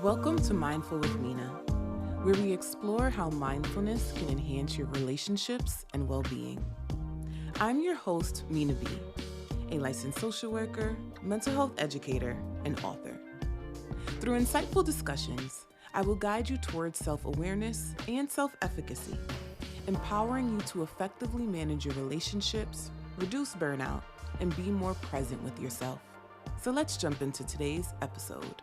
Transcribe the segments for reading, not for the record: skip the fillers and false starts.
Welcome to Mindful with Minaa, where we explore how mindfulness can enhance your relationships and well-being. I'm your host, Minaa B, a licensed social worker, mental health educator, and author. Through insightful discussions, I will guide you towards self-awareness and self-efficacy, empowering you to effectively manage your relationships, reduce burnout, and be more present with yourself. So let's jump into today's episode.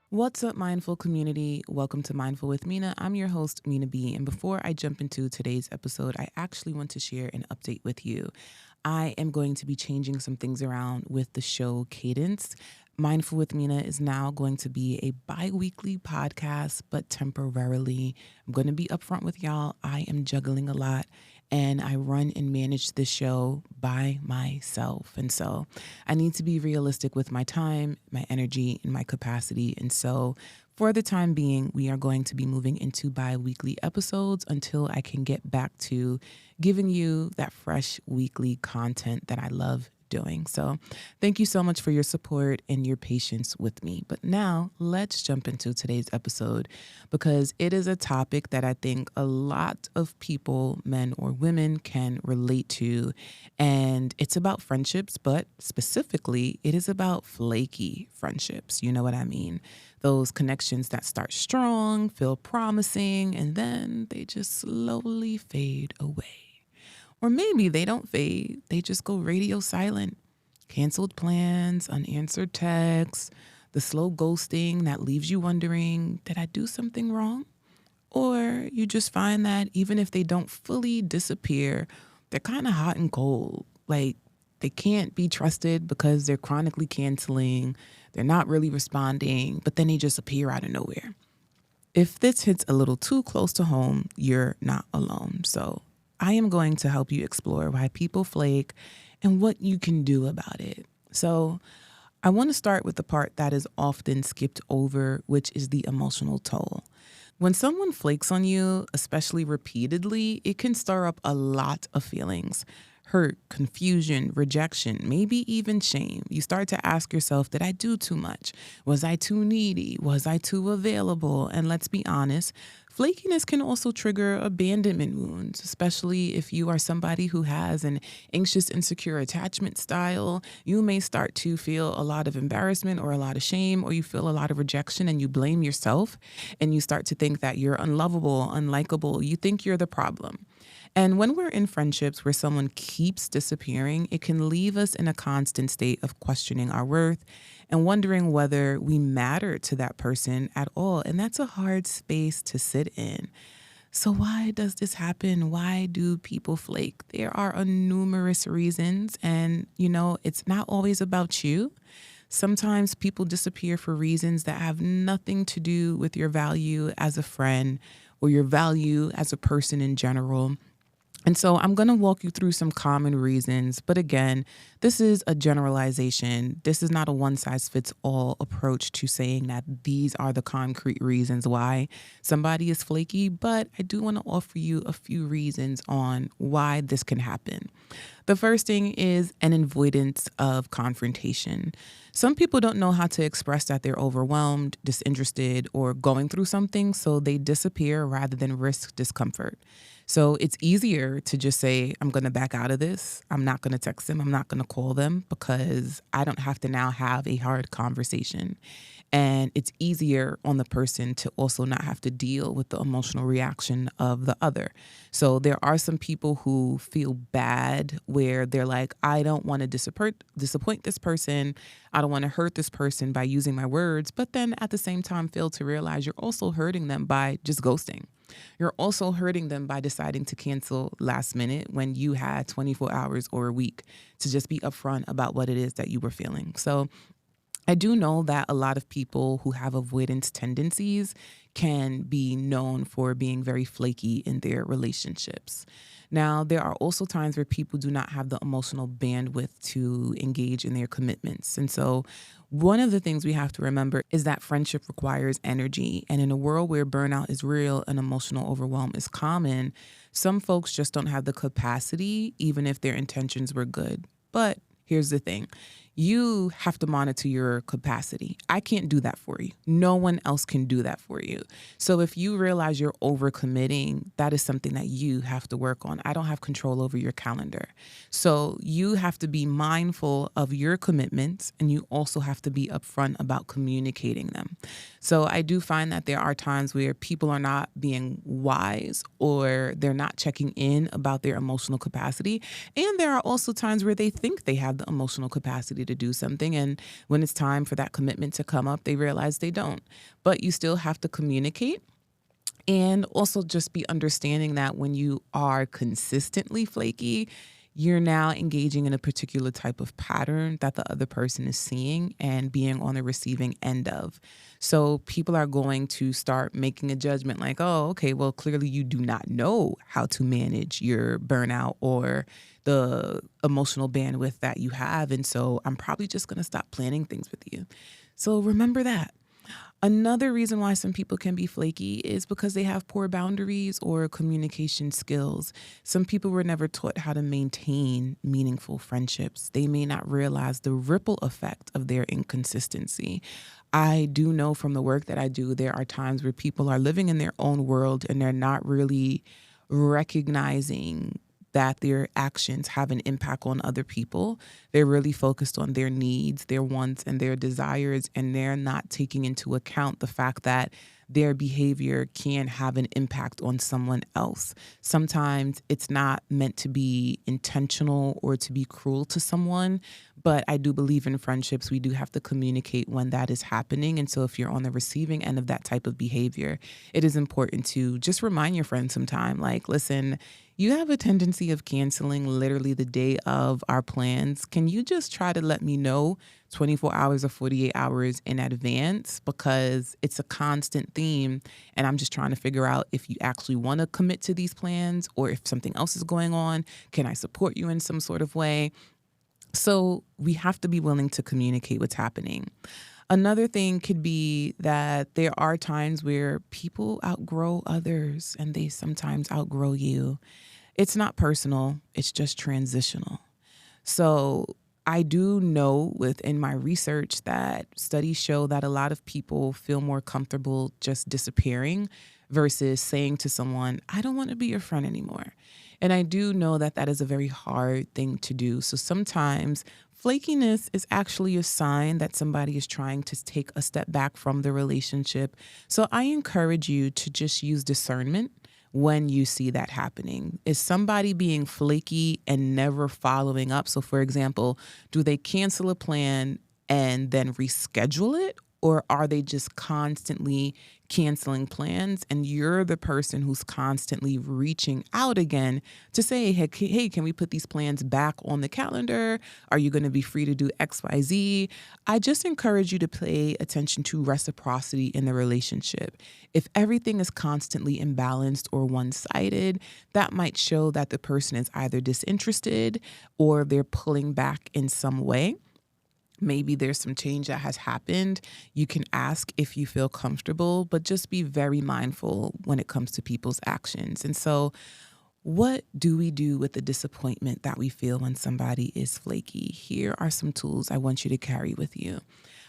What's up, mindful community? Welcome to Mindful with Minaa. I'm your host, Minaa B. And before I jump into today's episode, I actually want to share an update with you. I am going to be changing some things around with the show cadence. Mindful with Minaa is now going to be a bi-weekly podcast, but temporarily. I'm going to be upfront with y'all. I am juggling a lot, and I run and manage this show by myself. And so I need to be realistic with my time, my energy, and my capacity. And so for the time being, we are going to be moving into bi-weekly episodes until I can get back to giving you that fresh weekly content that I love doing. So thank you so much for your support and your patience with me. But now let's jump into today's episode, because it is a topic that I think a lot of people, men or women, can relate to. And it's about friendships, but specifically it is about flaky friendships. You know what I mean? Those connections that start strong, feel promising, and then they just slowly fade away. Or maybe they don't fade, they just go radio silent. Canceled plans, unanswered texts, the slow ghosting that leaves you wondering, did I do something wrong? Or you just find that even if they don't fully disappear, they're kind of hot and cold. Like they can't be trusted because they're chronically canceling, they're not really responding, but then they just appear out of nowhere. If this hits a little too close to home, you're not alone. So I am going to help you explore why people flake and what you can do about it. So I want to start with the part that is often skipped over, which is the emotional toll. When someone flakes on you, especially repeatedly, it can stir up a lot of feelings. Hurt, confusion, rejection, maybe even shame. You start to ask yourself, did I do too much? Was I too needy? Was I too available? And let's be honest, flakiness can also trigger abandonment wounds, especially if you are somebody who has an anxious, insecure attachment style. You may start to feel a lot of embarrassment or a lot of shame, or you feel a lot of rejection and you blame yourself and you start to think that you're unlovable, unlikable. You think you're the problem. And when we're in friendships where someone keeps disappearing, it can leave us in a constant state of questioning our worth and wondering whether we matter to that person at all. And that's a hard space to sit in. So why does this happen? Why do people flake? There are numerous reasons. And, it's not always about you. Sometimes people disappear for reasons that have nothing to do with your value as a friend or your value as a person in general. And so I'm going to walk you through some common reasons. But again, this is a generalization. This is not a one-size-fits-all approach to saying that these are the concrete reasons why somebody is flaky. But I do want to offer you a few reasons on why this can happen. The first thing is an avoidance of confrontation. Some people don't know how to express that they're overwhelmed, disinterested, or going through something, so they disappear rather than risk discomfort. So it's easier to just say, I'm going to back out of this. I'm not going to text them. I'm not going to call them because I don't have to now have a hard conversation. And it's easier on the person to also not have to deal with the emotional reaction of the other. So there are some people who feel bad where they're like, I don't want to disappoint this person. I don't want to hurt this person by using my words. But then at the same time, fail to realize you're also hurting them by just ghosting. You're also hurting them by deciding to cancel last minute when you had 24 hours or a week to just be upfront about what it is that you were feeling. So I do know that a lot of people who have avoidance tendencies can be known for being very flaky in their relationships. Now, there are also times where people do not have the emotional bandwidth to engage in their commitments. And so one of the things we have to remember is that friendship requires energy. And in a world where burnout is real and emotional overwhelm is common, some folks just don't have the capacity, even if their intentions were good. But here's the thing. You have to monitor your capacity. I can't do that for you. No one else can do that for you. So if you realize you're overcommitting, that is something that you have to work on. I don't have control over your calendar. So you have to be mindful of your commitments, and you also have to be upfront about communicating them. So I do find that there are times where people are not being wise, or they're not checking in about their emotional capacity. And there are also times where they think they have the emotional capacity to do something. And when it's time for that commitment to come up, they realize they don't. But you still have to communicate. And also just be understanding that when you are consistently flaky, you're now engaging in a particular type of pattern that the other person is seeing and being on the receiving end of. So people are going to start making a judgment like, oh, okay, well, clearly you do not know how to manage your burnout or the emotional bandwidth that you have. And so I'm probably just going to stop planning things with you. So remember that. Another reason why some people can be flaky is because they have poor boundaries or communication skills. Some people were never taught how to maintain meaningful friendships. They may not realize the ripple effect of their inconsistency. I do know from the work that I do, there are times where people are living in their own world and they're not really recognizing that their actions have an impact on other people. They're really focused on their needs, their wants, and their desires, and they're not taking into account the fact that their behavior can have an impact on someone else. Sometimes it's not meant to be intentional or to be cruel to someone, but I do believe in friendships. We do have to communicate when that is happening. And so if you're on the receiving end of that type of behavior, it is important to just remind your friend sometime, like, listen, you have a tendency of canceling literally the day of our plans. Can you just try to let me know 24 hours or 48 hours in advance? Because it's a constant theme, and I'm just trying to figure out if you actually want to commit to these plans or if something else is going on. Can I support you in some sort of way? So we have to be willing to communicate what's happening. Another thing could be that there are times where people outgrow others and they sometimes outgrow you. It's not personal, it's just transitional. So I do know within my research that studies show that a lot of people feel more comfortable just disappearing versus saying to someone, I don't want to be your friend anymore. And I do know that that is a very hard thing to do. So sometimes flakiness is actually a sign that somebody is trying to take a step back from the relationship. So I encourage you to just use discernment when you see that happening. Is somebody being flaky and never following up? So for example, do they cancel a plan and then reschedule it? Or are they just constantly canceling plans and you're the person who's constantly reaching out again to say, hey, can we put these plans back on the calendar? Are you going to be free to do X, Y, Z? I just encourage you to pay attention to reciprocity in the relationship. If everything is constantly imbalanced or one-sided, that might show that the person is either disinterested or they're pulling back in some way. Maybe there's some change that has happened. You can ask if you feel comfortable, but just be very mindful when it comes to people's actions. And so what do we do with the disappointment that we feel when somebody is flaky? Here are some tools I want you to carry with you.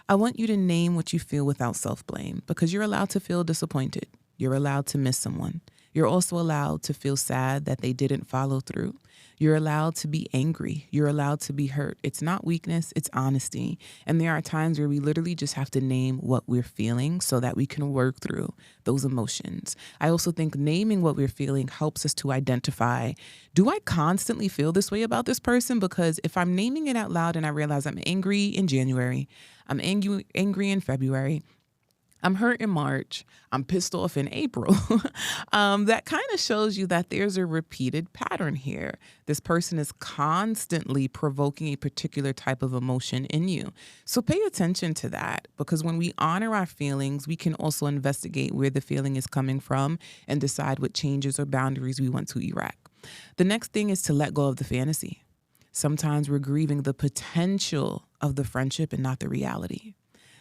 I want you to name what you feel without self-blame, because you're allowed to feel disappointed. You're allowed to miss someone. You're also allowed to feel sad that they didn't follow through. You're allowed to be angry. You're allowed to be hurt. It's not weakness, it's honesty. And there are times where we literally just have to name what we're feeling so that we can work through those emotions. I also think naming what we're feeling helps us to identify, do I constantly feel this way about this person? Because if I'm naming it out loud and I realize I'm angry in January, I'm angry in February, I'm hurt in March, I'm pissed off in April. That kind of shows you that there's a repeated pattern here. This person is constantly provoking a particular type of emotion in you. So pay attention to that, because when we honor our feelings, we can also investigate where the feeling is coming from and decide what changes or boundaries we want to erect. The next thing is to let go of the fantasy. Sometimes we're grieving the potential of the friendship and not the reality.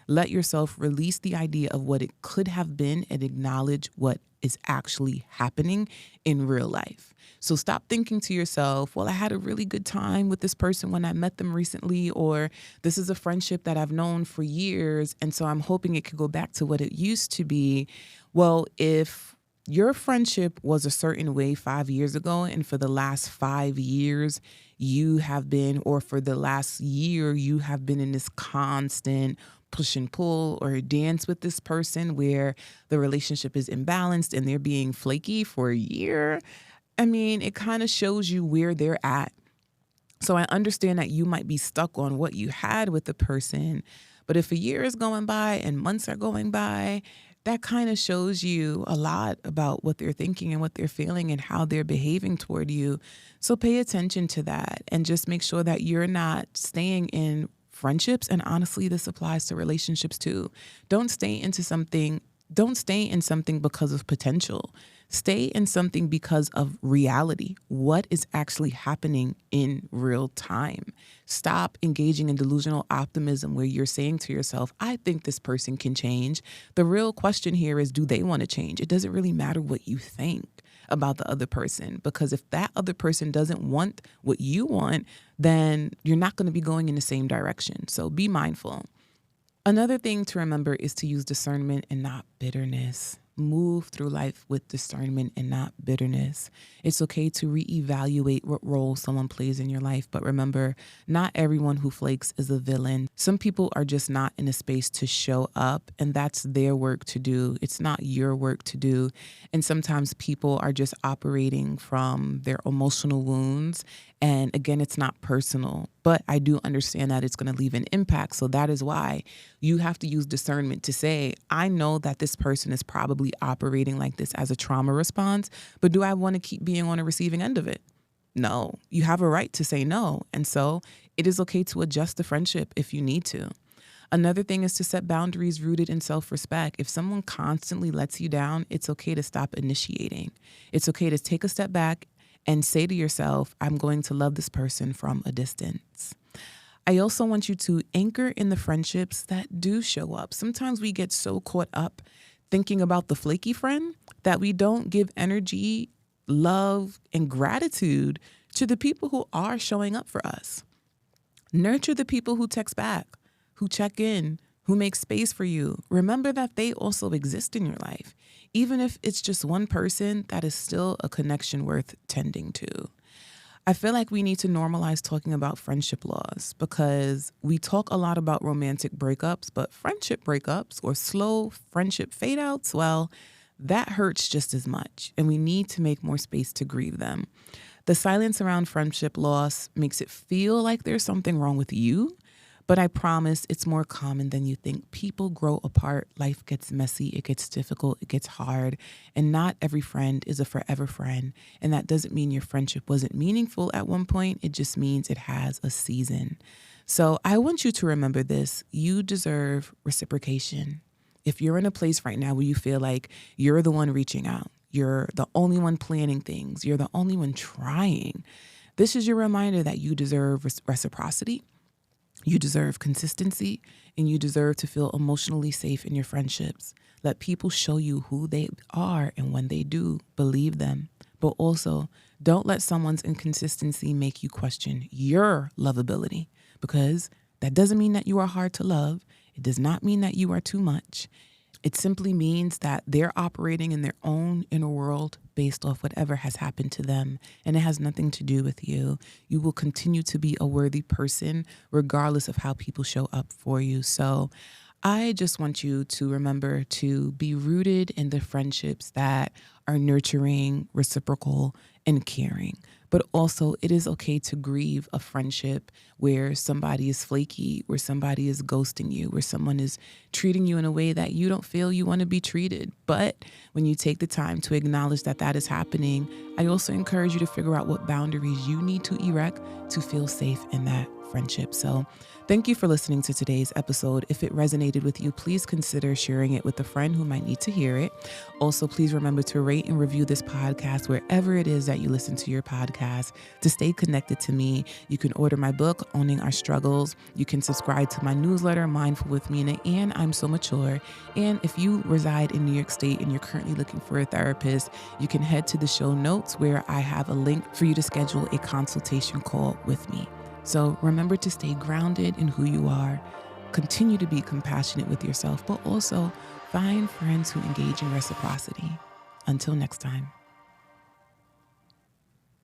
Let yourself release the idea of what it could have been and acknowledge what is actually happening in real life. So stop thinking to yourself, well, I had a really good time with this person when I met them recently, or this is a friendship that I've known for years, and so I'm hoping it could go back to what it used to be. Well, if your friendship was a certain way 5 years ago, and for the last 5 years you have been, or for the last year you have been in this constant push and pull or dance with this person where the relationship is imbalanced and they're being flaky for a year, I mean, it kind of shows you where they're at. So I understand that you might be stuck on what you had with the person, but if a year is going by and months are going by, that kind of shows you a lot about what they're thinking and what they're feeling and how they're behaving toward you. So pay attention to that and just make sure that you're not staying in friendships. And honestly, this applies to relationships too. Don't stay in something because of potential. Stay in something because of reality. What is actually happening in real time? Stop engaging in delusional optimism where you're saying to yourself, I think this person can change. The real question here is, do they want to change? It doesn't really matter what you think about the other person, because if that other person doesn't want what you want, then you're not going to be going in the same direction. So be mindful. Another thing to remember is to use discernment and not bitterness. Move through life with discernment and not bitterness. It's okay to reevaluate what role someone plays in your life, but remember, not everyone who flakes is a villain. Some people are just not in a space to show up, and that's their work to do. It's not your work to do. And sometimes people are just operating from their emotional wounds. And again, it's not personal, but I do understand that it's going to leave an impact. So that is why you have to use discernment to say, I know that this person is probably operating like this as a trauma response, but do I want to keep being on the receiving end of it? No, you have a right to say no. And so it is okay to adjust the friendship if you need to. Another thing is to set boundaries rooted in self-respect. If someone constantly lets you down, it's okay to stop initiating. It's okay to take a step back and say to yourself, I'm going to love this person from a distance. I also want you to anchor in the friendships that do show up. Sometimes we get so caught up thinking about the flaky friend that we don't give energy, love, and gratitude to the people who are showing up for us. Nurture the people who text back, who check in, who make space for you. Remember that they also exist in your life. Even if it's just one person, that is still a connection worth tending to. I feel like we need to normalize talking about friendship loss, because we talk a lot about romantic breakups, but friendship breakups or slow friendship fade outs, well, that hurts just as much, and we need to make more space to grieve them. The silence around friendship loss makes it feel like there's something wrong with you, but I promise it's more common than you think. People grow apart. Life gets messy. It gets difficult. It gets hard. And not every friend is a forever friend. And that doesn't mean your friendship wasn't meaningful at one point. It just means it has a season. So I want you to remember this. You deserve reciprocation. If you're in a place right now where you feel like you're the one reaching out, you're the only one planning things, you're the only one trying, this is your reminder that you deserve reciprocity. You deserve consistency, and you deserve to feel emotionally safe in your friendships. Let people show you who they are, and when they do, believe them. But also, don't let someone's inconsistency make you question your lovability, because that doesn't mean that you are hard to love. It does not mean that you are too much. It simply means that they're operating in their own inner world based off whatever has happened to them, and it has nothing to do with you. You will continue to be a worthy person regardless of how people show up for you. So I just want you to remember to be rooted in the friendships that are nurturing, reciprocal, and caring. But also, it is okay to grieve a friendship where somebody is flaky, where somebody is ghosting you, where someone is treating you in a way that you don't feel you want to be treated. But when you take the time to acknowledge that that is happening, I also encourage you to figure out what boundaries you need to erect to feel safe in that friendship. So thank you for listening to today's episode. If it resonated with you, please consider sharing it with a friend who might need to hear it. Also, please remember to rate and review this podcast wherever it is that you listen to your podcast. podcast. To stay connected to me, you can order my book, Owning Our Struggles. You can subscribe to my newsletter, Mindful with Mina, and I'm So Mature. And if you reside in New York State and you're currently looking for a therapist, you can head to the show notes where I have a link for you to schedule a consultation call with me. So remember to stay grounded in who you are, continue to be compassionate with yourself, but also find friends who engage in reciprocity. Until next time.